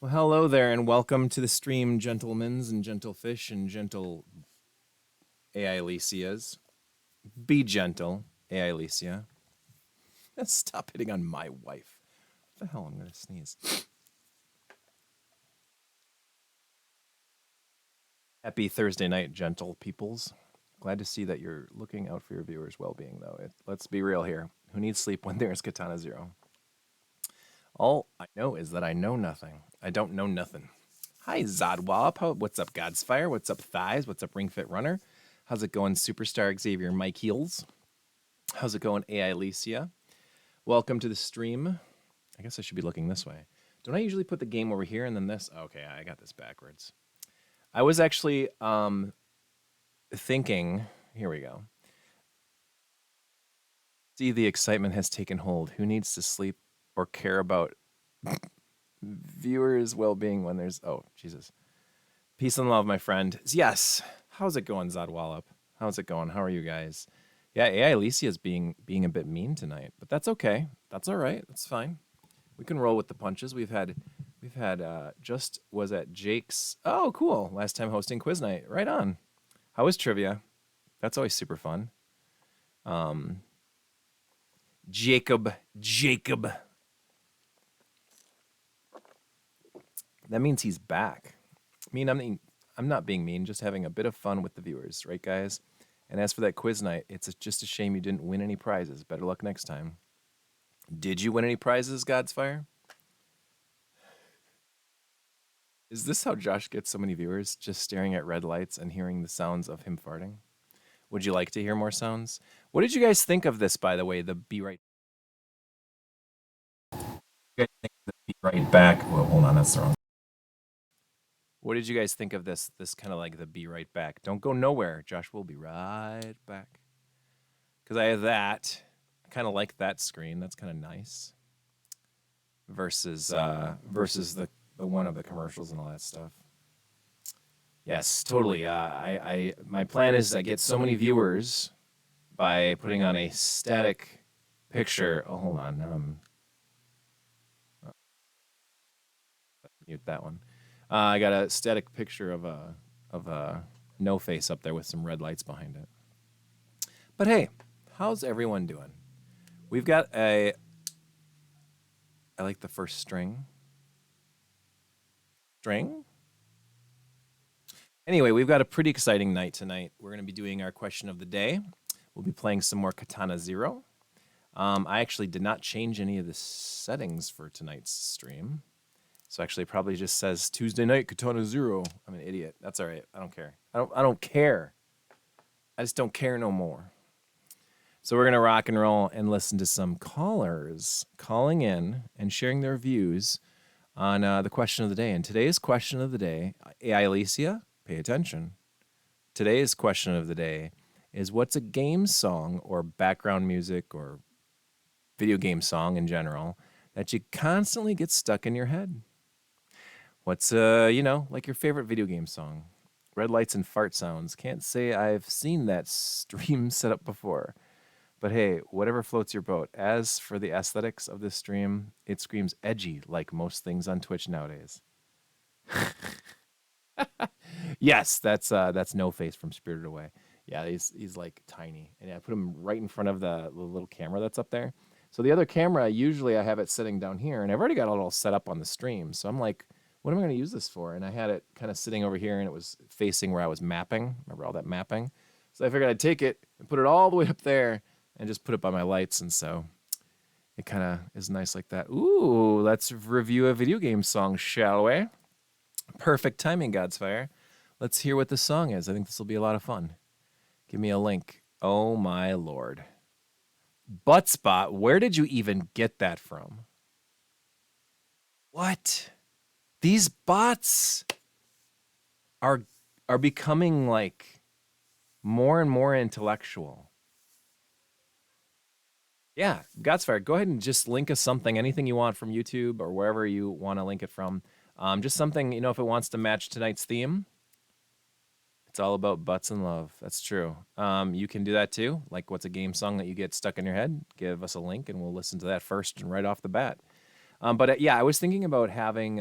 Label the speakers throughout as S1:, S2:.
S1: Well, hello there, and welcome to the stream, gentlemens and gentlefish and gentle AI Alicias. Be gentle, AI Alicia. Stop hitting on my wife. What the hell? I'm going to sneeze. Happy Thursday night, gentle peoples. Glad to see that you're looking out for your viewers' well being, though. Let's be real here. Who needs sleep when there's Katana Zero? All I know is that I know nothing. I don't know nothing. Hi, Zodwallop. What's up, Godsfire? What's up, Thighs? What's up, Ring Fit Runner? How's it going, Superstar Xavier Mike Heels? How's it going, AI Alicia? Welcome to the stream. I guess I should be looking this way. Don't I usually put the game over here and then this? Okay, I got this backwards. I was actually thinking, here we go. See, the excitement has taken hold. Who needs to sleep or care about viewers' well-being when there's, oh, Jesus. Peace and love, my friend. Yes. How's it going, Zodwallop? How's it going? How are you guys? Yeah, AI Alicia is being a bit mean tonight, but that's okay. That's all right. That's fine. We can roll with the punches. We've had just was at Jake's. Oh, cool. Last time hosting quiz night. Right on. How was trivia? That's always super fun. Jacob. That means he's back. I'm not being mean, just having a bit of fun with the viewers, right, guys? And as for that quiz night, it's just a shame you didn't win any prizes. Better luck next time. Did you win any prizes, Godsfire? Is this how Josh gets so many viewers? Just staring at red lights and hearing the sounds of him farting? Would you like to hear more sounds? What did you guys think of this, by the way, the Be Right? You guys think of the Be Right Back? Well, hold on, that's the wrong. What did you guys think of this kind of like the Be Right Back? Don't go nowhere. Josh will be right back. Because I have that. I kind of like that screen. That's kind of nice. Versus the one of the commercials and all that stuff. Yes, totally. My plan is I get so many viewers by putting on a static picture. Oh, hold on. Mute that one. I got a static picture of a no face up there with some red lights behind it. But hey, how's everyone doing? We've got I like the first string. Anyway, we've got a pretty exciting night tonight. We're going to be doing our question of the day. We'll be playing some more Katana Zero. I actually did not change any of the settings for tonight's stream. So actually it probably just says Tuesday night Katana Zero. I'm an idiot. That's all right. I don't care. I don't care. I just don't care no more. So we're going to rock and roll and listen to some callers calling in and sharing their views on the question of the day. And today's question of the day, AI Alicia, pay attention. Today's question of the day is, what's a game song or background music or video game song in general that you constantly get stuck in your head? What's, like your favorite video game song? Red lights and fart sounds. Can't say I've seen that stream set up before. But hey, whatever floats your boat. As for the aesthetics of this stream, it screams edgy like most things on Twitch nowadays. Yes, that's No Face from Spirited Away. Yeah, he's like tiny, and I put him right in front of the little camera that's up there. So the other camera, usually I have it sitting down here, and I've already got it all set up on the stream. So I'm like, what am I going to use this for? And I had it kind of sitting over here, and it was facing where I was mapping. Remember all that mapping? So I figured I'd take it and put it all the way up there and just put it by my lights, and so it kind of is nice like that. Ooh, let's review a video game song, shall we? Perfect timing, Godsfire. Let's hear what the song is. I think this will be a lot of fun. Give me a link. Oh my lord. Buttspot, where did you even get that from? What? These bots are becoming like more and more intellectual. Yeah, Godsfire, go ahead and just link us something, anything you want from YouTube or wherever you want to link it from. Just something, if it wants to match tonight's theme. It's all about butts and love. That's true. You can do that too. Like, what's a game song that you get stuck in your head? Give us a link and we'll listen to that first and right off the bat. But yeah, I was thinking about having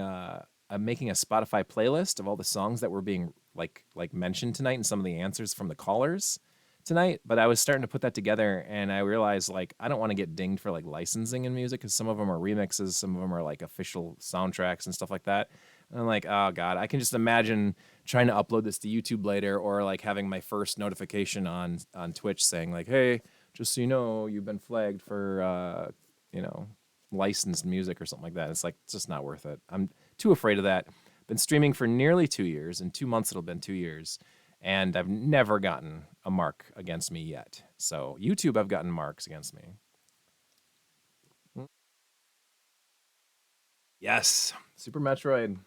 S1: I'm making a Spotify playlist of all the songs that were being like mentioned tonight and some of the answers from the callers tonight. But I was starting to put that together, and I realized like I don't want to get dinged for like licensing in music because some of them are remixes, some of them are like official soundtracks and stuff like that. And I'm like, oh god, I can just imagine trying to upload this to YouTube later, or like having my first notification on Twitch saying like, hey, just so you know, you've been flagged for you know, licensed music or something like that. It's like it's just not worth it. I'm too afraid of that. Been streaming for nearly 2 years. In 2 months, it'll been 2 years, and I've never gotten a mark against me yet. So YouTube, I've gotten marks against me. Yes, Super Metroid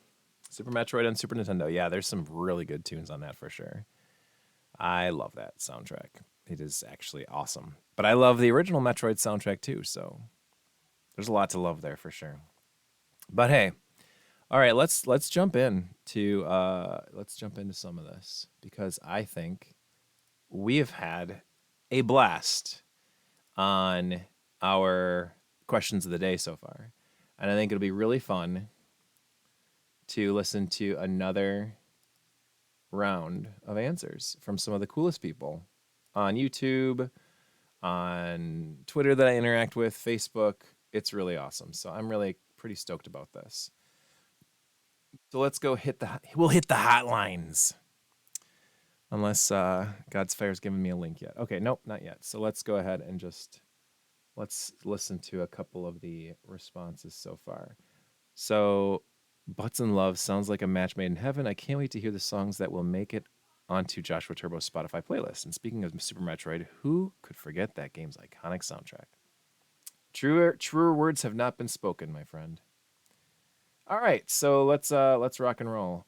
S1: on Super Nintendo. Yeah, there's some really good tunes on that for sure. I love that soundtrack. It is actually awesome. But I love the original Metroid soundtrack too. So there's a lot to love there for sure. But hey, all right, let's jump in to let's jump into some of this because I think we have had a blast on our questions of the day so far. And I think it'll be really fun to listen to another round of answers from some of the coolest people on YouTube, on Twitter that I interact with, Facebook. It's really awesome. So I'm really pretty stoked about this. So let's go we'll hit the hotlines. Unless God's Fire's given me a link yet. Okay, nope, not yet. So let's go ahead and just let's listen to a couple of the responses so far. So Butts and Love sounds like a match made in heaven. I can't wait to hear the songs that will make it onto Joshua Turbo's Spotify playlist. And speaking of Super Metroid, who could forget that game's iconic soundtrack? Truer words have not been spoken, my friend. All right, so let's rock and roll.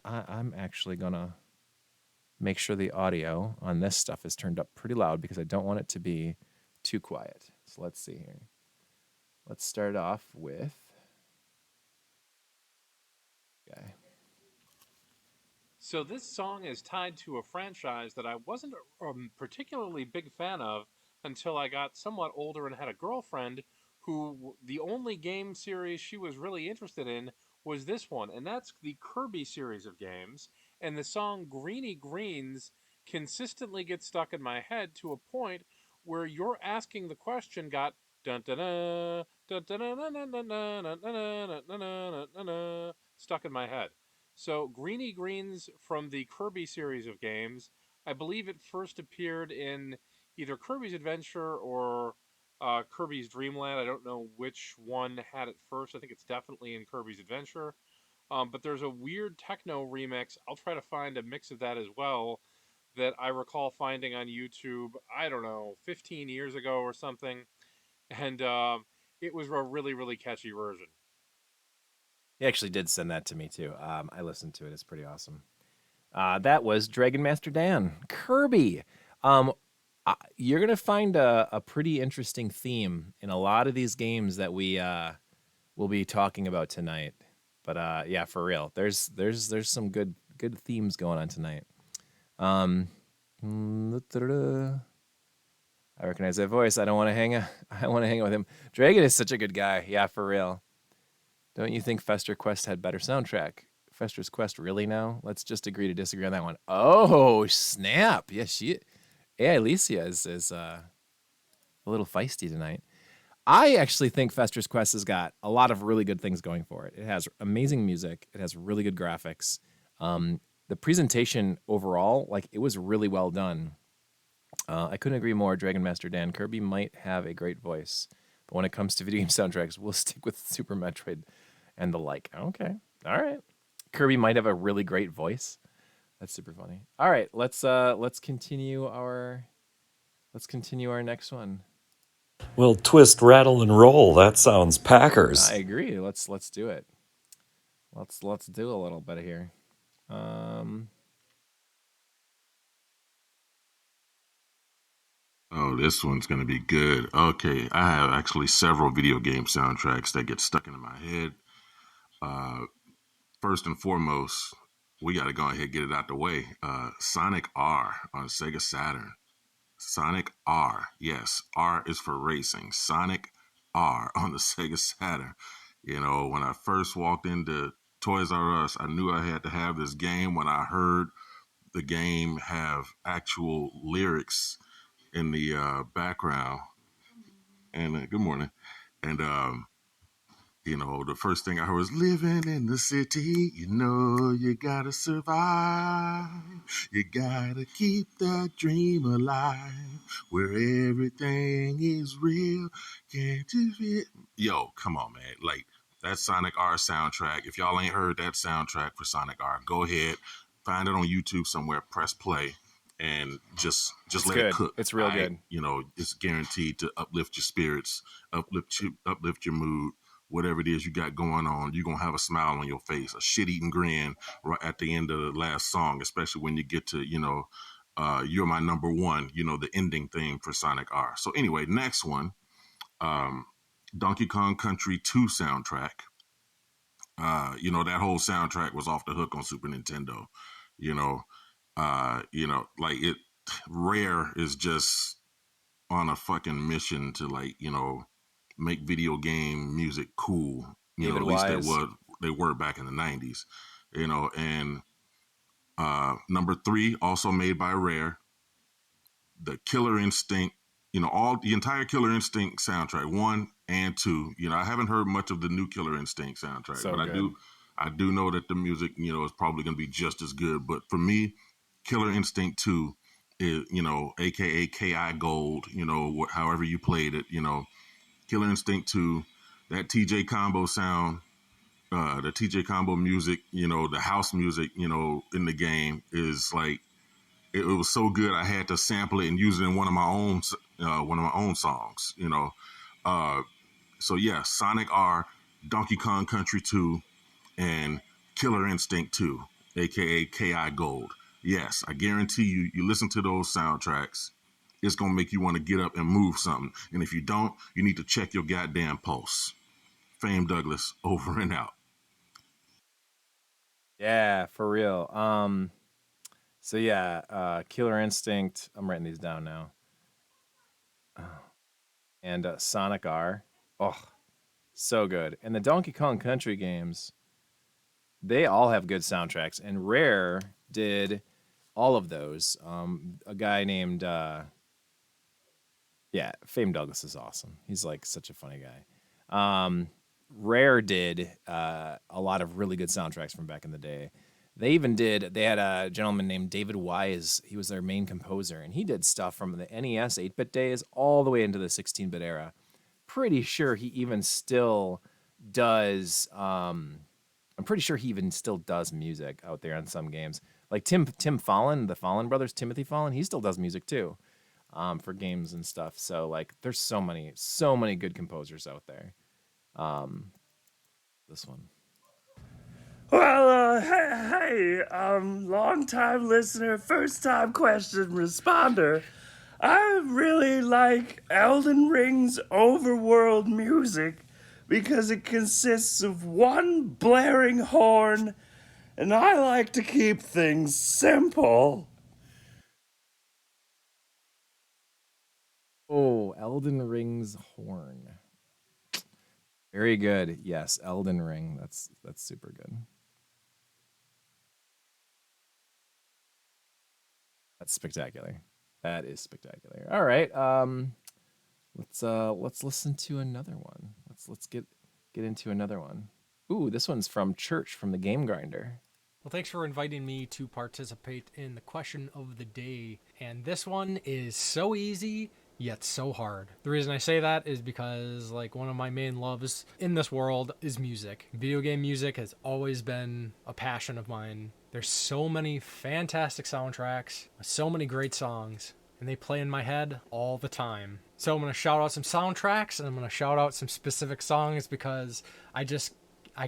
S1: I'm actually gonna make sure the audio on this stuff is turned up pretty loud because I don't want it to be too quiet. So let's see here. Let's start off with guy.
S2: So this song is tied to a franchise that I wasn't a particularly big fan of until I got somewhat older and had a girlfriend who the only game series she was really interested in was this one, and that's the Kirby series of games. And the song Greeny Greens consistently gets stuck in my head to a point where you're asking the question got dun dun dun dun dun dun dun dun dun dun dun dun stuck in my head. So Greeny Greens from the Kirby series of games, I believe it first appeared in either Kirby's Adventure or Kirby's Dream Land. I don't know which one had it first. I think it's definitely in Kirby's Adventure. But there's a weird techno remix. I'll try to find a mix of that as well that I recall finding on YouTube, I don't know, 15 years ago or something. And it was a really, really catchy version.
S1: He actually did send that to me too. I listened to it. It's pretty awesome. That was Dragon Master Dan Kirby. You're gonna find a pretty interesting theme in a lot of these games that we will be talking about tonight. But yeah, for real, there's some good themes going on tonight. Um, I recognize that voice. I don't want to hang. I want to hang out with him. Dragon is such a good guy. Yeah, for real. Don't you think Fester Quest had better soundtrack? Fester's Quest really now? Let's just agree to disagree on that one. Oh snap! Yeah, Alicia is a little feisty tonight. I actually think Fester's Quest has got a lot of really good things going for it. It has amazing music. It has really good graphics. The presentation overall, like it was really well done. I couldn't agree more. Dragon Master Dan Kirby might have a great voice, but when it comes to video game soundtracks, we'll stick with Super Metroid and the like. Okay, all right. Kirby might have a really great voice. That's super funny. All right, let's continue our next one.
S3: Well, twist, rattle, and roll. That sounds Packers.
S1: I agree. Let's do it. Let's do a little bit here.
S4: Oh, this one's gonna be good. Okay, I have actually several video game soundtracks that get stuck into my head. Uh, First and foremost, we got to go ahead and get it out the way. Sonic R on Sega Saturn. Sonic R, yes, R is for racing. Sonic R on the Sega Saturn. You know, when I first walked into Toys R Us. I knew I had to have this game when I heard the game have actual lyrics in the background. And good morning. And the first thing I heard was living in the city. You gotta survive. You gotta keep that dream alive where everything is real. Can't you feel? Yo, come on, man. Like, that Sonic R soundtrack. If y'all ain't heard that soundtrack for Sonic R, go ahead, find it on YouTube somewhere, press play, and just
S1: It's
S4: let it
S1: good.
S4: cook.
S1: It's real
S4: right?
S1: good.
S4: It's guaranteed to uplift your spirits, uplift your mood. Whatever it is you got going on, you're gonna have a smile on your face, a shit-eating grin right at the end of the last song, especially when you get to, You're My Number One, the ending theme for Sonic R. So anyway, next one, um, Donkey Kong Country 2 soundtrack. That whole soundtrack was off the hook on Super Nintendo. You know, like it. Rare is just on a fucking mission to, like, make video game music cool.
S1: David
S4: At least
S1: Wise.
S4: they were back in the 90s. And number 3, also made by Rare, the Killer Instinct, all the entire Killer Instinct soundtrack, 1 and 2. I haven't heard much of the new Killer Instinct soundtrack,
S1: So
S4: but
S1: good.
S4: I do know that the music, is probably going to be just as good. But for me, Killer Instinct 2 is, aka KI Gold, however you played it, Killer Instinct 2, that TJ Combo sound, the TJ Combo music, the house music, in the game is like, it was so good I had to sample it and use it in one of my own songs, So yeah, Sonic R, Donkey Kong Country 2, and Killer Instinct 2, aka KI Gold. Yes, I guarantee you listen to those soundtracks, it's gonna make you want to get up and move something. And if you don't, you need to check your goddamn pulse. Fame Douglas, over and out.
S1: Yeah, for real. So yeah, Killer Instinct. I'm writing these down now. And Sonic R. Oh, so good. And the Donkey Kong Country games, they all have good soundtracks. And Rare did all of those. A guy named Fame Douglas is awesome. He's like such a funny guy. Rare did a lot of really good soundtracks from back in the day. They had a gentleman named David Wise. He was their main composer, and he did stuff from the NES 8-bit days all the way into the 16-bit era. Pretty sure he even still does. I'm pretty sure he even still does music out there on some games. Like Tim Fallon, the Fallon brothers, Timothy Fallon, he still does music too, for games and stuff. So like, there's so many good composers out there. This one.
S3: Well, hey, long time listener, first time question responder. I really like Elden Ring's overworld music because it consists of one blaring horn, and I like to keep things simple.
S1: Oh, Elden Ring's horn. Very good. Yes, Elden Ring. That's super good. That's spectacular. That is spectacular. All right. Let's listen to another one. Let's get into another one. Ooh, this one's from Church from the Game Grinder.
S5: Well, thanks for inviting me to participate in the question of the day. And this one is so easy, yet so hard. The reason I say that is because, like, one of my main loves in this world is music. Video game music has always been a passion of mine. There's so many fantastic soundtracks, so many great songs, and they play in my head all the time. So I'm going to shout out some soundtracks, and I'm going to shout out some specific songs because I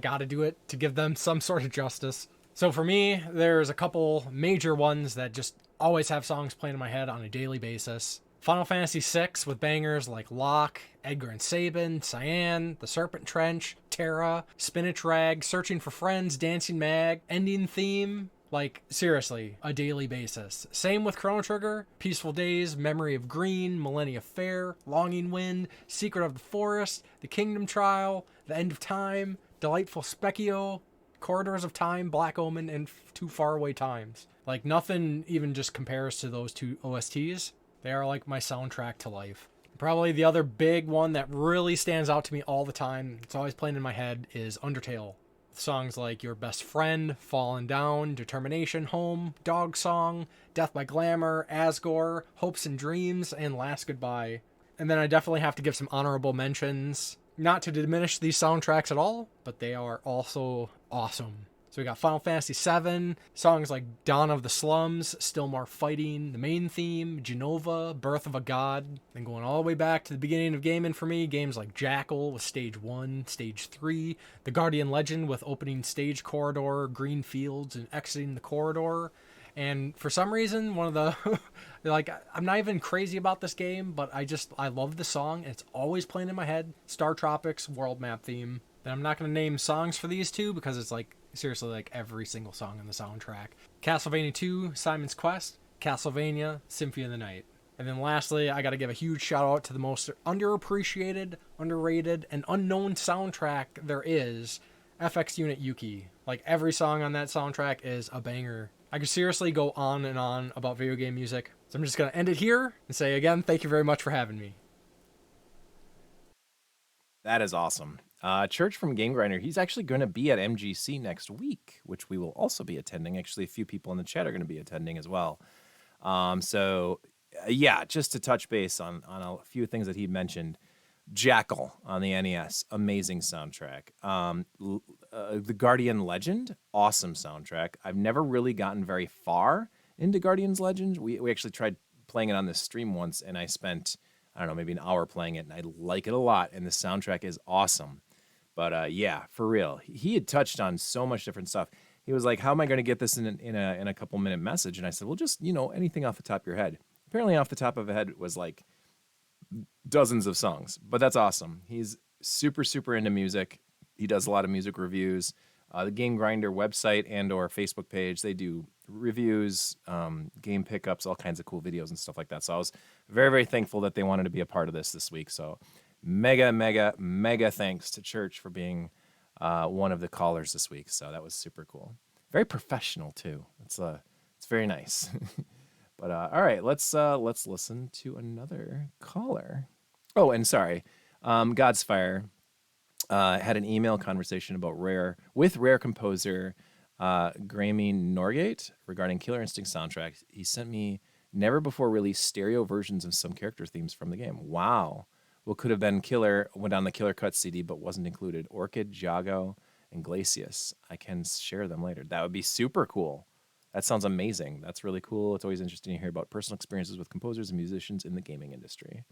S5: got to do it to give them some sort of justice. So for me, there's a couple major ones that just always have songs playing in my head on a daily basis. Final Fantasy VI with bangers like Locke, Edgar and Sabin, Cyan, The Serpent Trench, Terra, Spinach Rag, Searching for Friends, Dancing Mag, Ending Theme. Like, seriously, a daily basis. Same with Chrono Trigger, Peaceful Days, Memory of Green, Millennia Fair, Longing Wind, Secret of the Forest, The Kingdom Trial, The End of Time, Delightful Specchio, Corridors of Time, Black Omen, and Two Faraway Times. Like, nothing even just compares to those two OSTs. They are like my soundtrack to life. Probably the other big one that really stands out to me all the time, it's always playing in my head, is Undertale. Songs like Your Best Friend, Fallen Down, Determination, Home, Dog Song, Death by Glamour, Asgore, Hopes and Dreams, and Last Goodbye. And then I definitely have to give some honorable mentions. Not to diminish these soundtracks at all, but they are also awesome. So we got Final Fantasy VII, songs like Dawn of the Slums, Still More Fighting, the main theme, Genova, Birth of a God, then going all the way back to the beginning of gaming for me, games like Jackal with Stage 1, Stage 3, The Guardian Legend with opening Stage Corridor, Green Fields, and exiting the corridor. And for some reason, one of the, like, I'm not even crazy about this game, but I love the song, and it's always playing in my head. Star Tropics World Map theme. Then I'm not going to name songs for these two because it's like, seriously, like every single song in the soundtrack. Castlevania 2, Simon's Quest, Castlevania, Symphony of the Night. And then lastly, I got to give a huge shout out to the most underappreciated, underrated, and unknown soundtrack there is, FX Unit Yuki. Like, every song on that soundtrack is a banger. I could seriously go on and on about video game music. So I'm just going to end it here and say again, thank you very much for having me.
S1: That is awesome. Church from Game Grinder, he's actually going to be at MGC next week, which we will also be attending. Actually, a few people in the chat are going to be attending as well. Yeah, just to touch base on a few things that he mentioned. Jackal on the NES, amazing soundtrack. The Guardian Legend, awesome soundtrack. I've never really gotten very far into Guardian's Legend. We actually tried playing it on this stream once, and I spent, I don't know, maybe an hour playing it, and I like it a lot, and the soundtrack is awesome. But yeah, for real, he had touched on so much different stuff. He was like, "How am I going to get this in a couple minute message?" And I said, "Well, just anything off the top of your head." Apparently, off the top of his head was like dozens of songs, but that's awesome. He's super into music. He does a lot of music reviews. The Game Grinder website and/or Facebook page, they do reviews, game pickups, all kinds of cool videos and stuff like that. So I was very thankful that they wanted to be a part of this week. So mega thanks to Church for being one of the callers this week. So that was super cool. Very professional too. It's very nice. But all right, let's listen to another caller. Oh, and sorry, God's Fire had an email conversation about rare composer Grammy Norgate regarding Killer Instinct soundtrack. He sent me never before released stereo versions of some character themes from the game. Wow. What could have been Killer went on the Killer Cut CD but wasn't included. Orchid, Jago, and Glacius. I can share them later. That would be super cool. That sounds amazing. That's really cool. It's always interesting to hear about personal experiences with composers and musicians in the gaming industry.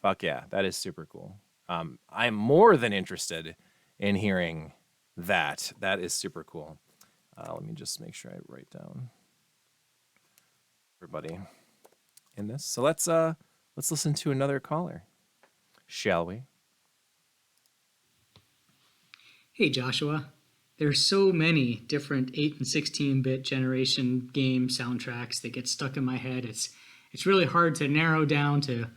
S1: Fuck yeah, that is super cool. I'm more than interested in hearing that. That is super cool. Let me just make sure I write down everybody in this. So let's listen to another caller, shall we?
S6: Hey Joshua, there's so many different 8 and 16-bit generation game soundtracks that get stuck in my head. It's really hard to narrow down to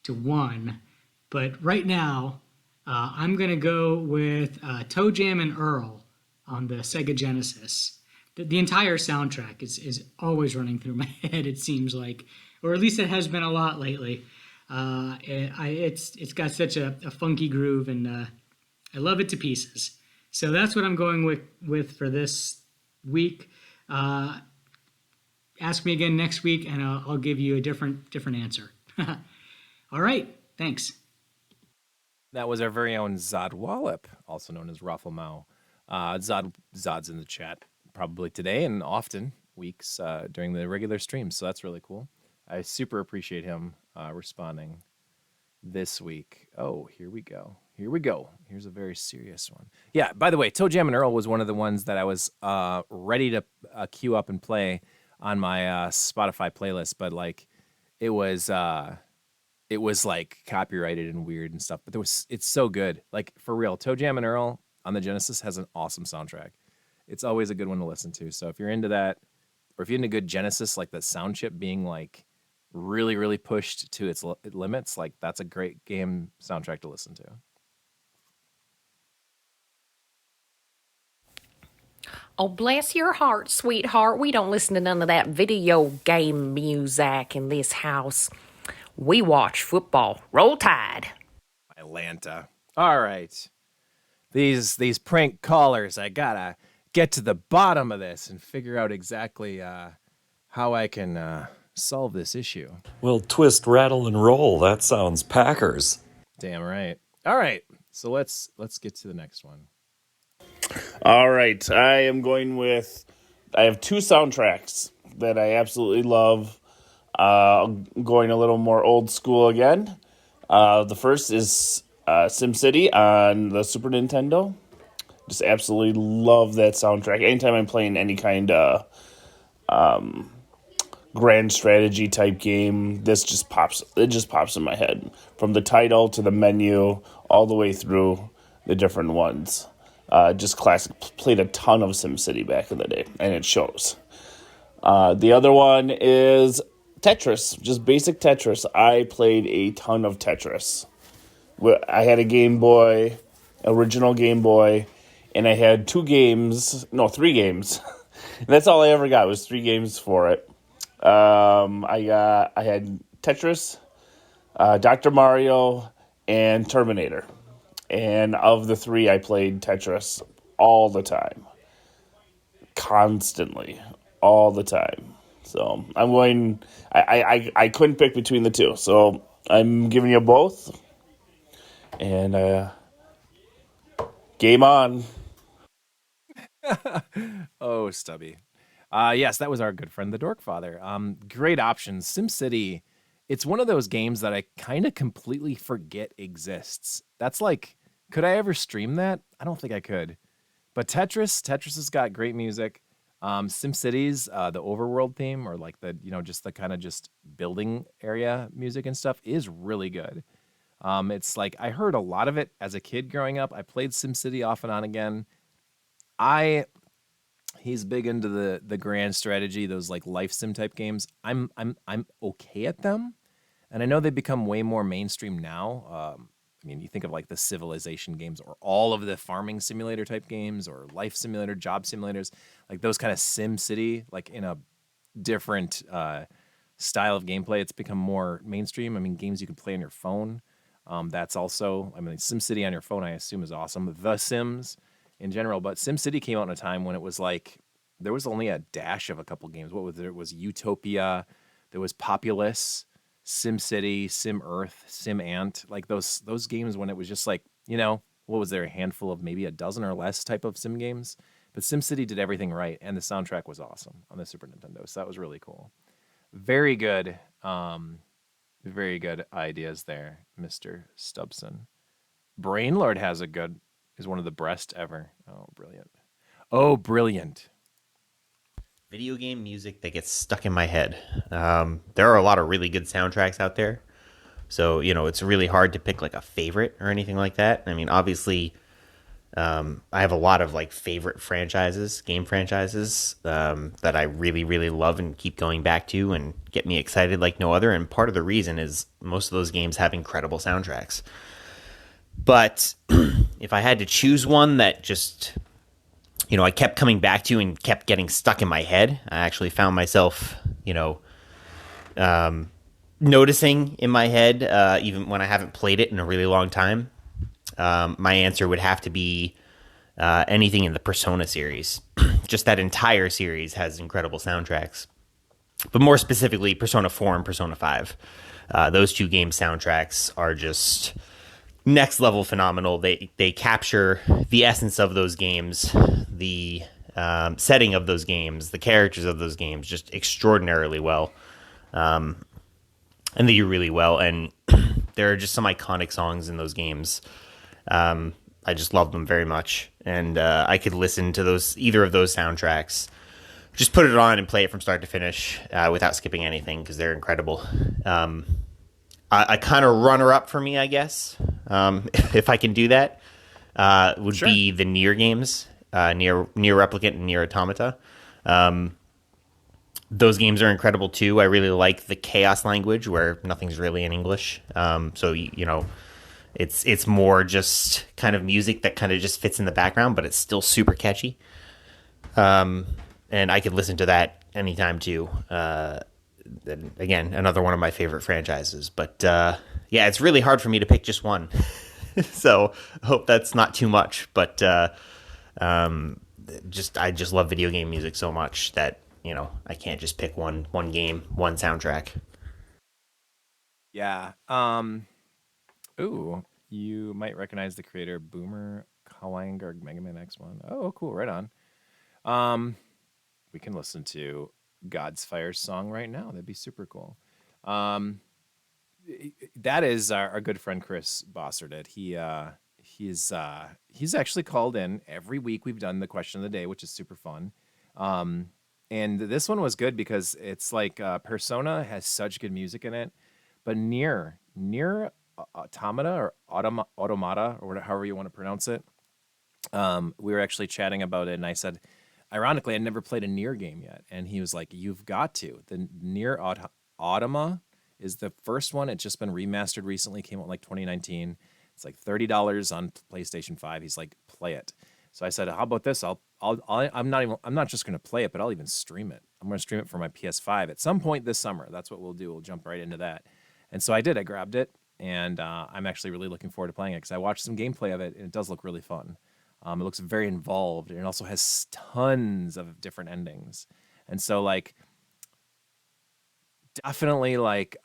S6: one. But right now, I'm going to go with Toe Jam and Earl on the Sega Genesis. The entire soundtrack is always running through my head, it seems like. Or at least it has been a lot lately. It's got such a funky groove, and I love it to pieces. So that's what I'm going with for this week. Ask me again next week, and I'll give you a different answer. All right, thanks.
S1: That was our very own Zod Wallop, also known as Rafflemau. Zod's in the chat probably today and often weeks during the regular streams, so that's really cool. I super appreciate him responding this week. Oh, here we go. Here's a very serious one. Yeah, by the way, Toe Jam and Earl was one of the ones that I was ready to queue up and play on my Spotify playlist, but like it was like copyrighted and weird and stuff. But it's so good. Like for real, Toe Jam and Earl on the Genesis has an awesome soundtrack. It's always a good one to listen to. So if you're into that, or if you're into good Genesis, like the sound chip being like really pushed to its limits, like that's a great game soundtrack to listen to.
S7: Oh, bless your heart, sweetheart. We don't listen to none of that video game music in this house. We watch football. Roll Tide.
S1: Atlanta. All right. These prank callers, I gotta get to the bottom of this and figure out exactly how I can solve this issue.
S8: Well, twist, rattle, and roll. That sounds Packers.
S1: Damn right. All right. So let's get to the next one.
S3: All right, I am going with. I have two soundtracks that I absolutely love. Going a little more old school again. The first is SimCity on the Super Nintendo. Just absolutely love that soundtrack. Anytime I'm playing any kind of grand strategy type game, this just pops. It just pops in my head from the title to the menu, all the way through the different ones. Just classic. Played a ton of SimCity back in the day, and it shows. The other one is Tetris, just basic Tetris. I played a ton of Tetris. I had a Game Boy, original Game Boy, and I had 3 games. And that's all I ever got was 3 games for it. I had Tetris, Dr. Mario, and Terminator. And of the 3, I played Tetris all the time. Constantly. All the time. So I'm going. I couldn't pick between the two. So I'm giving you both. And game on.
S1: Oh, Stubby. Yes, that was our good friend, the Dork Father. Great options. SimCity. It's one of those games that I kind of completely forget exists. That's like, could I ever stream that? I don't think I could. But Tetris has got great music. SimCity's the overworld theme, or like the just the kind of just building area music and stuff, is really good. It's like I heard a lot of it as a kid growing up. I played SimCity off and on again. He's big into the grand strategy, those like life sim type games. I'm okay at them, and I know they've become way more mainstream now. I mean, you think of like the Civilization games, or all of the farming simulator type games, or life simulator, job simulators, like those kind of SimCity, like in a different style of gameplay. It's become more mainstream. I mean, games you can play on your phone. That's also, I mean, SimCity on your phone, I assume, is awesome. The Sims in general, but SimCity came out in a time when it was like there was only a dash of a couple games. What was there? It was Utopia, there was Populous, SimCity, Sim Earth, Sim Ant, like those games when it was just like, what was there, a handful of maybe a dozen or less type of sim games. But SimCity did everything right, and the soundtrack was awesome on the Super Nintendo, so that was really cool. Very good ideas there, Mr. Stubson. Brainlord is one of the best ever. Oh, brilliant.
S9: Video game music that gets stuck in my head. There are a lot of really good soundtracks out there. So, it's really hard to pick like a favorite or anything like that. I mean, obviously, I have a lot of like favorite game franchises, that I really, really love and keep going back to and get me excited like no other. And part of the reason is most of those games have incredible soundtracks. But if I had to choose one that just, I kept coming back to and kept getting stuck in my head, I actually found myself, noticing in my head, even when I haven't played it in a really long time. My answer would have to be anything in the Persona series. Just that entire series has incredible soundtracks. But more specifically, Persona 4 and Persona 5. Those 2 game soundtracks are just next level phenomenal. They capture the essence of those games, the setting of those games, the characters of those games just extraordinarily well. And they do really well. And there are just some iconic songs in those games. I just love them very much. And I could listen to either of those soundtracks, just put it on and play it from start to finish without skipping anything, because they're incredible. A kind of runner-up for me, I guess, if I can do that, would be the Nier games, Nier Replicant and Nier Automata. Those games are incredible, too. I really like the Chaos language, where nothing's really in English. So, it's more just kind of music that kind of just fits in the background, but it's still super catchy. And I could listen to that anytime too. Again, another one of my favorite franchises. But yeah, it's really hard for me to pick just one. So I hope that's not too much. But I just love video game music so much that I can't just pick one game, one soundtrack.
S1: Yeah. Ooh, you might recognize the creator Boomer Kawangarg Mega Man X1. Oh, cool. Right on. Um, we can listen to God's Fire song right now. That'd be super cool. Um, that is our good friend Chris Bosserded. He's actually called in every week. We've done the question of the day, which is super fun. And this one was good because it's like Persona has such good music in it, but near automata or automata or however you want to pronounce it. We were actually chatting about it, and I said, ironically, I'd never played a Nier game yet, and he was like, "You've got to." The Nier Automata is the first one. It's just been remastered recently. Came out in like 2019. It's like $30 on PlayStation 5. He's like, "Play it." So I said, "How about this? I'm not just going to play it, but I'll even stream it. I'm going to stream it for my PS5 at some point this summer. That's what we'll do. We'll jump right into that." And so I did. I grabbed it, and I'm actually really looking forward to playing it because I watched some gameplay of it, and it does look really fun. It looks very involved, and it also has tons of different endings. And so, like, definitely, like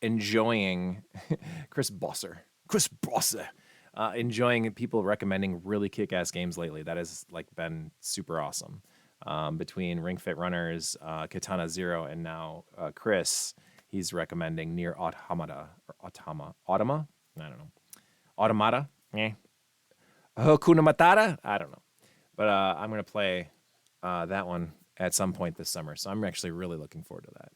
S1: enjoying Chris Bosser, enjoying people recommending really kick-ass games lately. That has like been super awesome. Between Ring Fit Runners, Katana Zero, and now Chris, he's recommending Near Automata or Automa. I don't know. Automata. Hakuna Matata? I don't know. But I'm going to play that one at some point this summer. So I'm actually really looking forward to that.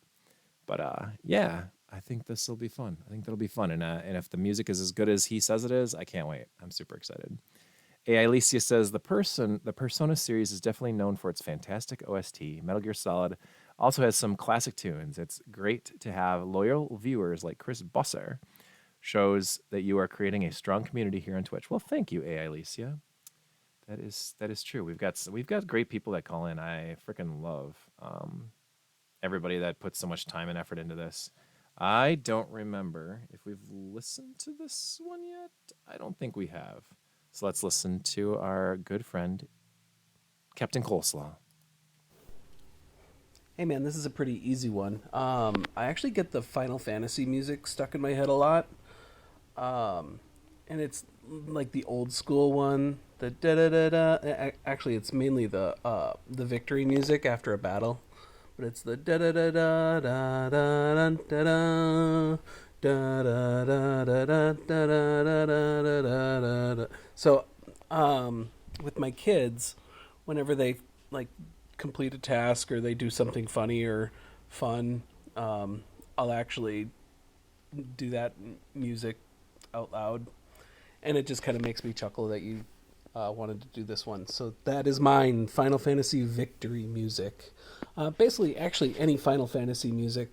S1: But yeah, I think this will be fun. I think that'll be fun. And if the music is as good as he says it is, I can't wait. I'm super excited. AI Alicia says the Persona series is definitely known for its fantastic OST. Metal Gear Solid also has some classic tunes. It's great to have loyal viewers like Chris Bosser. Shows that you are creating a strong community here on Twitch. Well, thank you, AI Alicia. That is true. We've got great people that call in. I freaking love everybody that puts so much time and effort into this. I don't remember if we've listened to this one yet. I don't think we have. So let's listen to our good friend, Captain Coleslaw.
S10: Hey man, this is a pretty easy one. I actually get the Final Fantasy music stuck in my head a lot. And it's like the old school one. The da da da da. Actually, it's mainly the victory music after a battle, but it's the da da da da da da da da da da da da da da da da da. So, with my kids, whenever they like complete a task or they do something funny or fun, I'll actually do that music out loud, and it just kind of makes me chuckle that you wanted to do this one. So that is mine, Final Fantasy victory music. Basically, actually, any Final Fantasy music,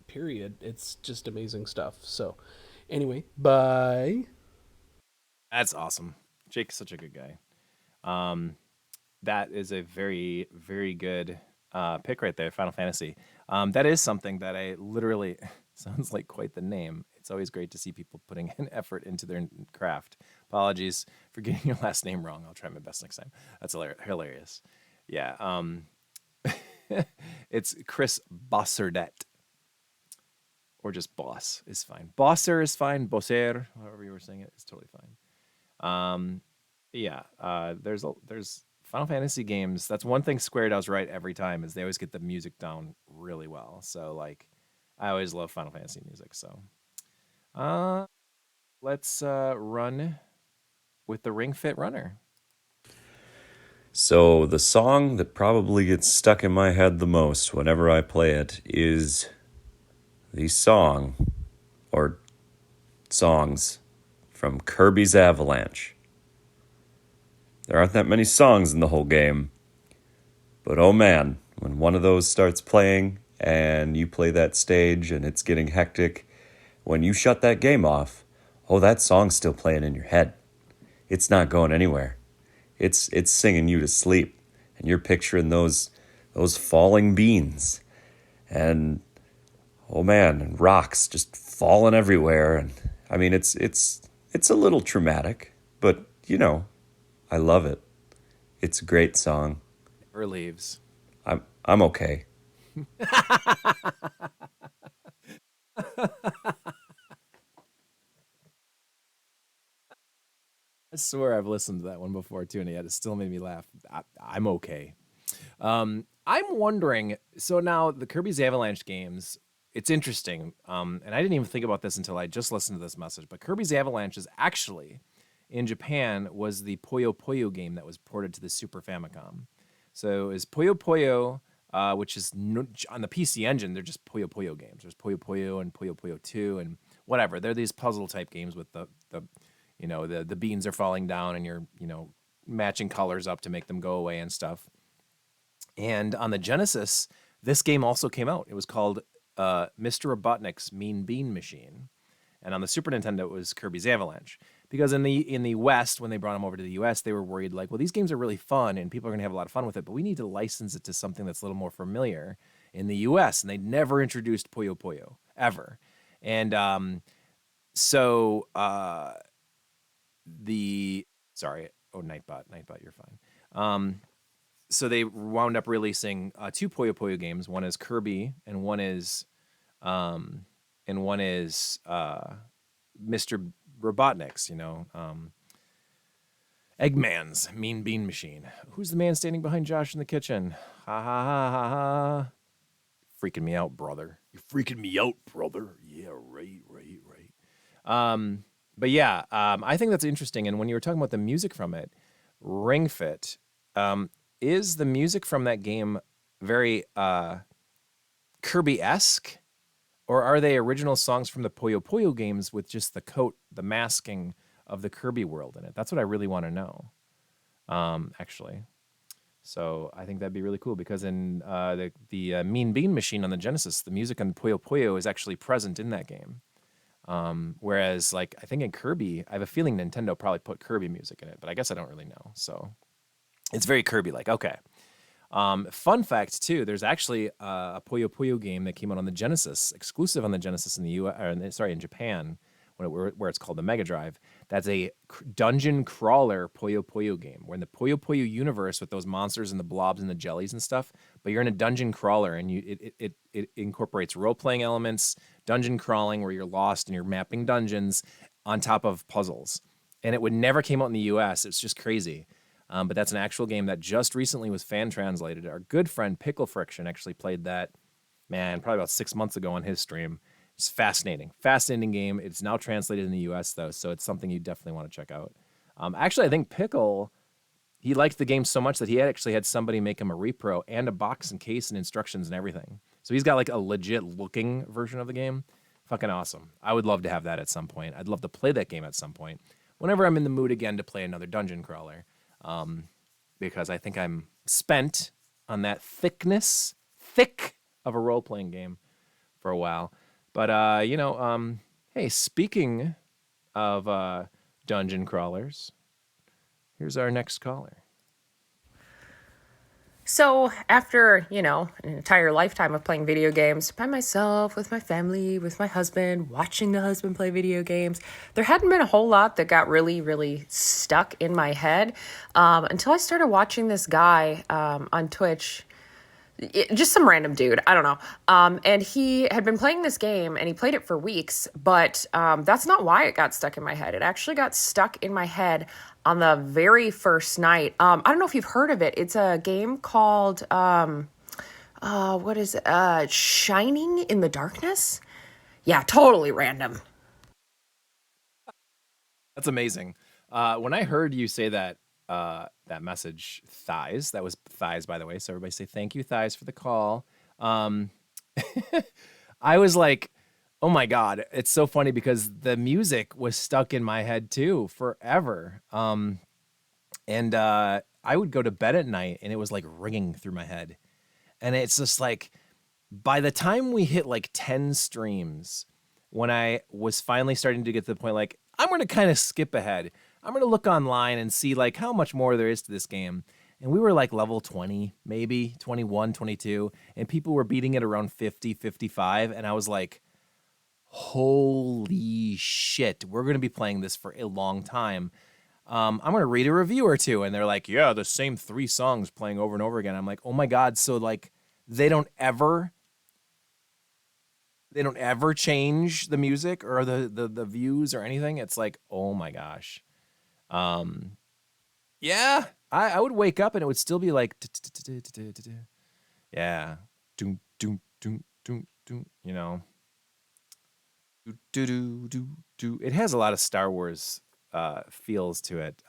S10: period. It's just amazing stuff. So anyway, bye.
S1: That's awesome. Jake's such a good guy. That is a very, very good pick right there, Final Fantasy. That is something that I literally sounds like quite the name. It's always great to see people putting an effort into their craft. Apologies for getting your last name wrong. I'll try my best next time. That's hilarious. Yeah. It's Chris Bosserdet. Or just Boss is fine. Bosser is fine. Bosser, however you were saying it, is totally fine. Yeah. There's Final Fantasy games. That's one thing Square does right every time is they always get the music down really well. So like, I always love Final Fantasy music. So, let's run with the Ring Fit Runner.
S8: So, the song that probably gets stuck in my head the most whenever I play it is the song or songs from Kirby's Avalanche. There aren't that many songs in the whole game, but oh man, when one of those starts playing and you play that stage and it's getting hectic, when you shut that game off, oh, that song's still playing in your head. It's not going anywhere. it's singing you to sleep, and you're picturing those falling beans, and oh man, and rocks just falling everywhere. And I mean, it's a little traumatic, but I love it. It's a great song.
S1: Or leaves.
S8: I'm okay.
S1: I swear I've listened to that one before too, and yet it still made me laugh. I'm okay. I'm wondering. So now the Kirby's Avalanche games. It's interesting, and I didn't even think about this until I just listened to this message. But Kirby's Avalanche is actually in Japan was the Puyo Puyo game that was ported to the Super Famicom. So is Puyo Puyo, which is on the PC Engine, they're just Puyo Puyo games. There's Puyo Puyo and Puyo Puyo 2 and whatever. They're these puzzle type games with the beans are falling down and you're matching colors up to make them go away and stuff. And on the Genesis, this game also came out. It was called Mr. Robotnik's Mean Bean Machine. And on the Super Nintendo, it was Kirby's Avalanche. Because in the West, when they brought them over to the US, they were worried like, well, these games are really fun and people are going to have a lot of fun with it, but we need to license it to something that's a little more familiar in the US. And they never introduced Puyo Puyo, ever. And Nightbot, you're fine. So they wound up releasing two Puyo Puyo games. One is Kirby, and one is Mr. Robotnik's. Eggman's Mean Bean Machine. Who's the man standing behind Josh in the kitchen? Ha ha ha ha ha! Freaking me out, brother. You're freaking me out, brother. Yeah, right. But yeah, I think that's interesting. And when you were talking about the music from it, Ring Fit, is the music from that game very Kirby-esque? Or are they original songs from the Puyo Puyo games with just the coat, the masking of the Kirby world in it? That's what I really want to know, actually. So I think that'd be really cool because in the Mean Bean Machine on the Genesis, the music on Puyo Puyo is actually present in that game. Whereas, like, I think in Kirby, I have a feeling Nintendo probably put Kirby music in it, but I guess I don't really know. So it's very Kirby-like. Okay. Fun fact too, there's actually a Puyo Puyo game that came out on the Genesis, exclusive on the Genesis in the in Japan, where it's called the Mega Drive. That's a dungeon crawler Puyo Puyo game. We're in the Puyo Puyo universe with those monsters and the blobs and the jellies and stuff, but you're in a dungeon crawler and it incorporates role-playing elements, dungeon crawling where you're lost and you're mapping dungeons on top of puzzles. And it would never came out in the US. It's just crazy. But that's an actual game that just recently was fan translated. Our good friend Pickle Friction actually played that, probably about 6 months ago on his stream. It's fascinating game. It's now translated in the US though, so it's something you definitely want to check out. Actually, I think Pickle, he liked the game so much that he actually had somebody make him a repro and a box and case and instructions and everything. So he's got like a legit looking version of the game. Fucking awesome. I would love to have that at some point. I'd love to play that game at some point. Whenever I'm in the mood again to play another dungeon crawler. Because I think I'm spent on that thick of a role-playing game for a while. But, hey, speaking of dungeon crawlers, here's our next caller.
S7: So after, an entire lifetime of playing video games by myself, with my family, with my husband, watching the husband play video games, there hadn't been a whole lot that got really, really stuck in my head until I started watching this guy on Twitch. Just some random dude, I don't know. And he had been playing this game and he played it for weeks, but that's not why it got stuck in my head. It actually got stuck in my head on the very first night. I don't know if you've heard of it. It's a game called, Shining in the Darkness? Yeah, totally random.
S1: That's amazing. When I heard you say that message, Thighs, that was Thighs, by the way, so everybody say thank you, Thighs, for the call. I was like, oh my God, it's so funny because the music was stuck in my head too forever. And I would go to bed at night and it was like ringing through my head. And it's just like, by the time we hit like 10 streams, when I was finally starting to get to the point, like, I'm going to kind of skip ahead. I'm going to look online and see like how much more there is to this game. And we were like level 20, maybe 21, 22, and people were beating it around 50, 55. And I was like, holy shit, we're going to be playing this for a long time. I'm going to read a review or two. And they're like, yeah, the same 3 songs playing over and over again. I'm like, oh my God. So like they don't ever change the music or the views or anything. It's like, oh my gosh. Yeah, I would wake up and it would still be like, yeah, doom, doom, doom, doom, doom, you know. Do, do, do, do. It has a lot of Star Wars feels to it,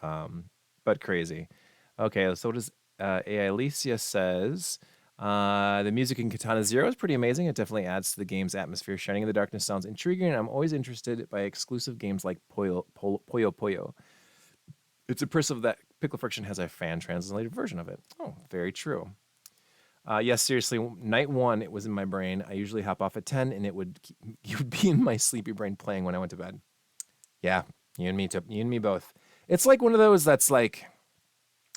S1: but crazy. Okay, so what does AI Alicia says? The music in Katana Zero is pretty amazing. It definitely adds to the game's atmosphere. Shining in the Darkness sounds intriguing, and I'm always interested by exclusive games like Puyo Puyo. It's impressive that Pickle Friction has a fan translated version of it. Oh, very true. Yes, seriously, night 1, it was in my brain. I usually hop off at 10, and you would be in my sleepy brain playing when I went to bed. Yeah, you and me both. It's like one of those that's like,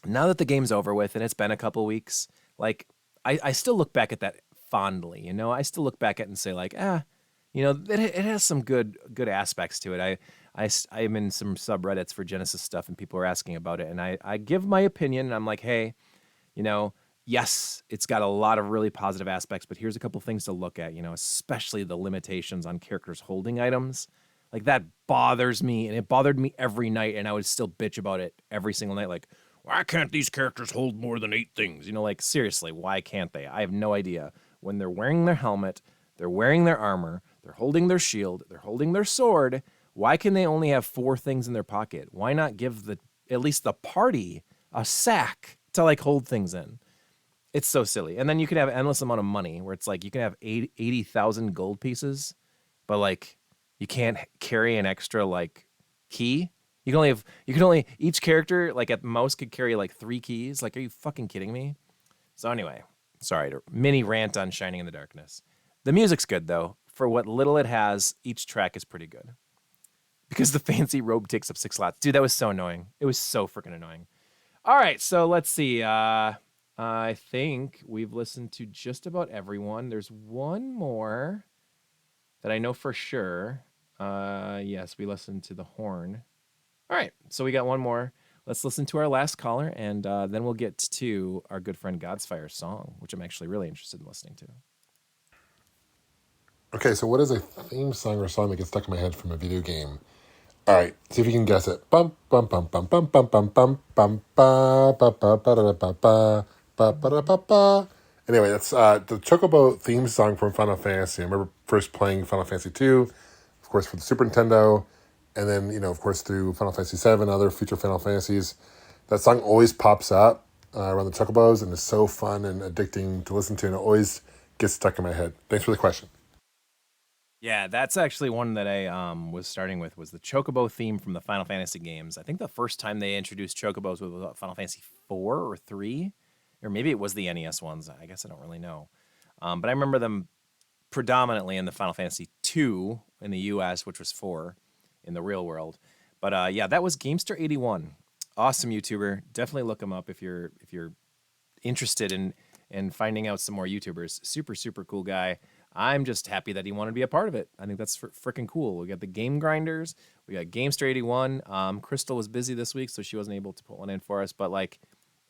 S1: now that the game's over with and it's been a couple weeks, like I still look back at that fondly. You know, I still look back at it and say like, you know, it has some good aspects to it. I'm in some subreddits for Genesis stuff, and people are asking about it, and I give my opinion, and I'm like, hey, you know, yes, it's got a lot of really positive aspects, but here's a couple things to look at, you know, especially the limitations on characters holding items. Like that bothers me, and it bothered me every night, and I would still bitch about it every single night. Like, why can't these characters hold more than 8 things? You know, like seriously, why can't they? I have no idea. When they're wearing their helmet, they're wearing their armor, they're holding their shield, they're holding their sword. Why can they only have 4 things in their pocket? Why not give at least the party a sack to like hold things in? It's so silly. And then you can have endless amount of money where it's like you can have 80,000 gold pieces, but like you can't carry an extra like key. You can only each character like at most could carry like 3 keys. Like, are you fucking kidding me? So anyway, sorry to mini rant on Shining in the Darkness. The music's good though. For what little it has, each track is pretty good. Because the fancy robe takes up 6 slots. Dude, that was so annoying. It was so freaking annoying. All right, so let's see. I think we've listened to just about everyone. There's one more that I know for sure. Yes, we listened to the horn. All right, so we got one more. Let's listen to our last caller, and then we'll get to our good friend Godsfire's song, which I'm actually really interested in listening to.
S11: Okay, so what is a theme song or song that gets stuck in my head from a video game? All right, see if you can guess it. Bum bum bum bum bum bum bum bum bum ba ba ba ba da ba ba ba ba da ba ba. Anyway, that's the Chocobo theme song from Final Fantasy. I remember first playing Final Fantasy 2, of course, for the Super Nintendo, and then, you know, of course, through Final Fantasy 7, other future Final Fantasies. That song always pops up around the Chocobos, and is so fun and addicting to listen to, and it always gets stuck in my head. Thanks for the question.
S1: Yeah, that's actually one that I was starting with was the Chocobo theme from the Final Fantasy games. I think the first time they introduced Chocobos was Final Fantasy 4 or 3, or maybe it was the NES ones. I guess I don't really know. But I remember them predominantly in the Final Fantasy 2 in the US, which was 4 in the real world. But yeah, that was Gamester81. Awesome YouTuber. Definitely look him up if you're interested in finding out some more YouTubers. Super, super cool guy. I'm just happy that he wanted to be a part of it. I think that's freaking cool. We got the Game Grinders. We got Gamester81. Crystal was busy this week, so she wasn't able to put one in for us. But, like,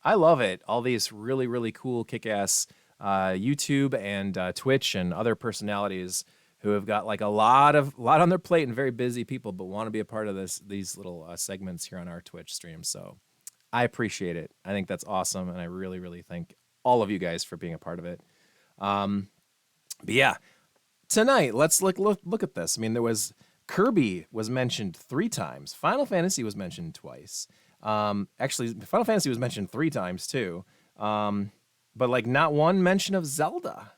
S1: I love it. All these really, really cool, kick-ass YouTube and Twitch and other personalities who have got, like, a lot on their plate and very busy people, but want to be a part of these little segments here on our Twitch stream. So I appreciate it. I think that's awesome, and I really, really thank all of you guys for being a part of it. But yeah, tonight, let's look at this. I mean, there was Kirby was mentioned 3 times. Final Fantasy was mentioned twice. Actually, Final Fantasy was mentioned 3 times too. But like not one mention of Zelda.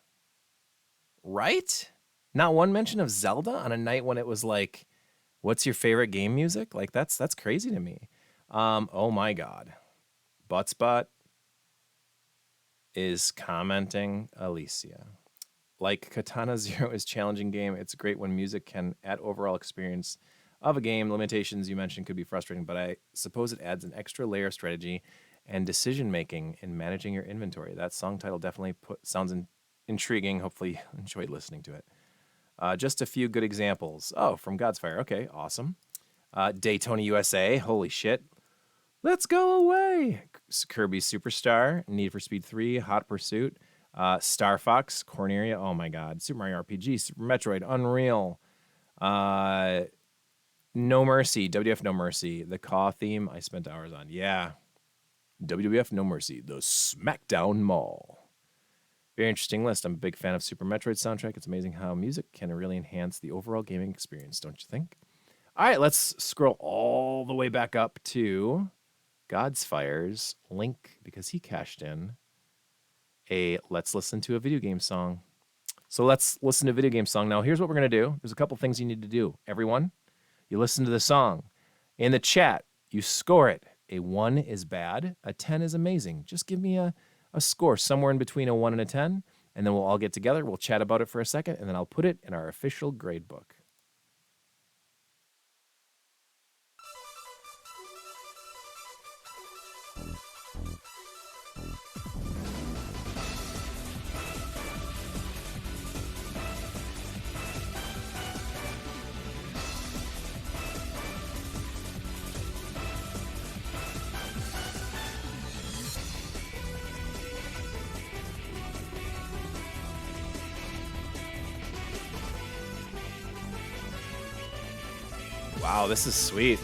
S1: Right? Not one mention of Zelda on a night when it was like, what's your favorite game music? Like that's crazy to me. Oh my God. Buttspot is commenting Alicia. Like Katana Zero is challenging game. It's great when music can add overall experience of a game. Limitations you mentioned could be frustrating, but I suppose it adds an extra layer of strategy and decision making in managing your inventory. That song title definitely sounds intriguing. Hopefully, you enjoyed listening to it. Just a few good examples. Oh, from God's Fire. Okay, awesome. Daytona USA. Holy shit. Let's go away. Kirby Superstar, Need for Speed 3, Hot Pursuit, Star Fox, Corneria. Oh my God. Super Mario RPG, Super Metroid, Unreal. No Mercy, WWF No Mercy. The Caw theme I spent hours on. Yeah. WWF No Mercy, the SmackDown Mall. Very interesting list. I'm a big fan of Super Metroid soundtrack. It's amazing how music can really enhance the overall gaming experience, don't you think? All right, let's scroll all the way back up to God's Fire's link because he cashed in a let's listen to a video game song. So let's listen to a video game song. Now, here's what we're going to do. There's a couple things you need to do. Everyone, you listen to the song. In the chat, you score it. A 1 is bad, a 10 is amazing. Just give me a score somewhere in between a 1 and a 10, and then we'll all get together. We'll chat about it for a second, and then I'll put it in our official grade book. Wow, this is sweet.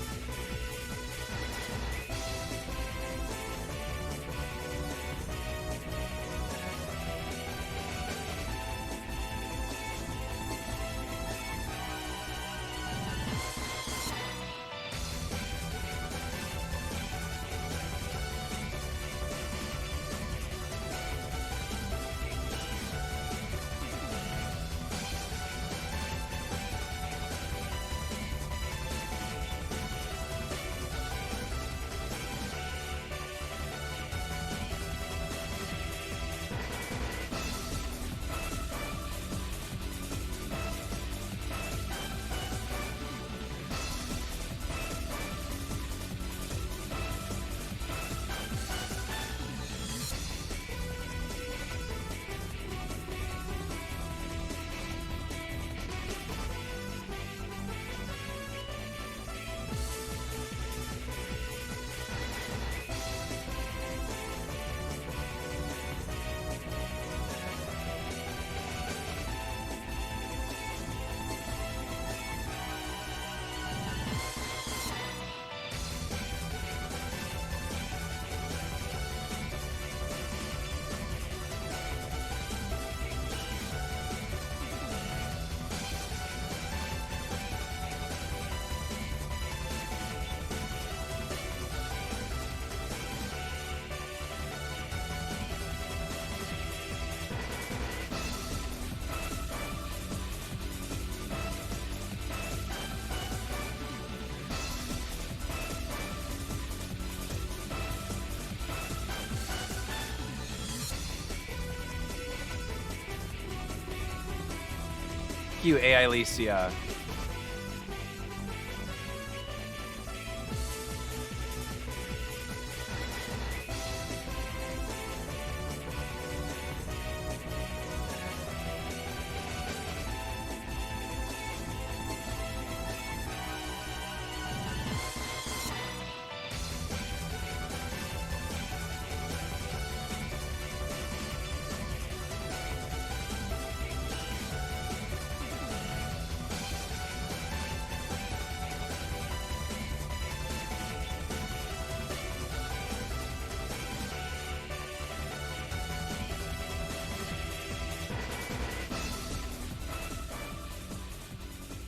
S1: Thank you, AI Alicia.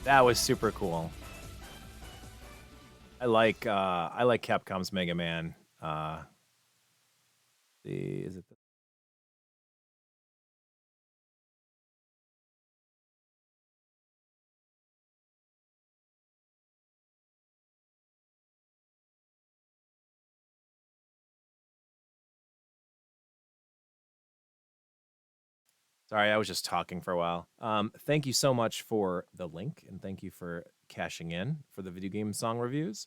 S1: That was super cool. I like Capcom's Mega Man. Is it Sorry, I was just talking for a while. Thank you so much for the link, and thank you for cashing in for the video game song reviews.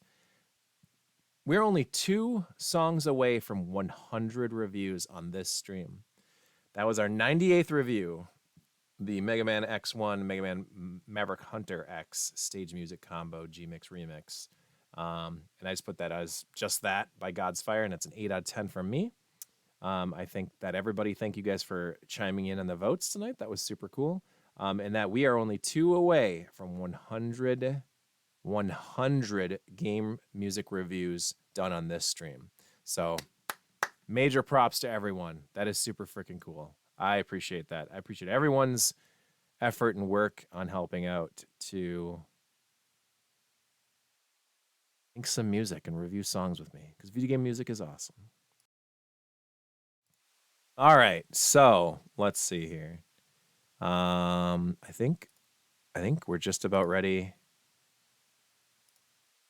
S1: We're only 2 songs away from 100 reviews on this stream. That was our 98th review, the Mega Man X1 Mega Man Maverick Hunter X stage music combo G-Mix remix. And I just put that as just that by God's Fire, and it's an 8 out of 10 from me. I think that everybody, thank you guys for chiming in on the votes tonight. That was super cool. And that we are only 2 away from 100 game music reviews done on this stream. So major props to everyone. That is super freaking cool. I appreciate that. I appreciate everyone's effort and work on helping out to make some music and review songs with me, because video game music is awesome. All right, so let's see here. I think we're just about ready.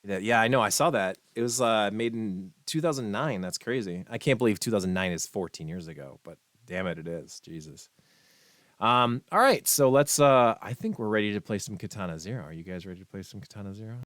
S1: Yeah, I know. I saw that. It was made in 2009. That's crazy. I can't believe 2009 is 14 years ago, but damn it, it is. Jesus. All right, so let's. I think we're ready to play some Katana Zero. Are you guys ready to play some Katana Zero?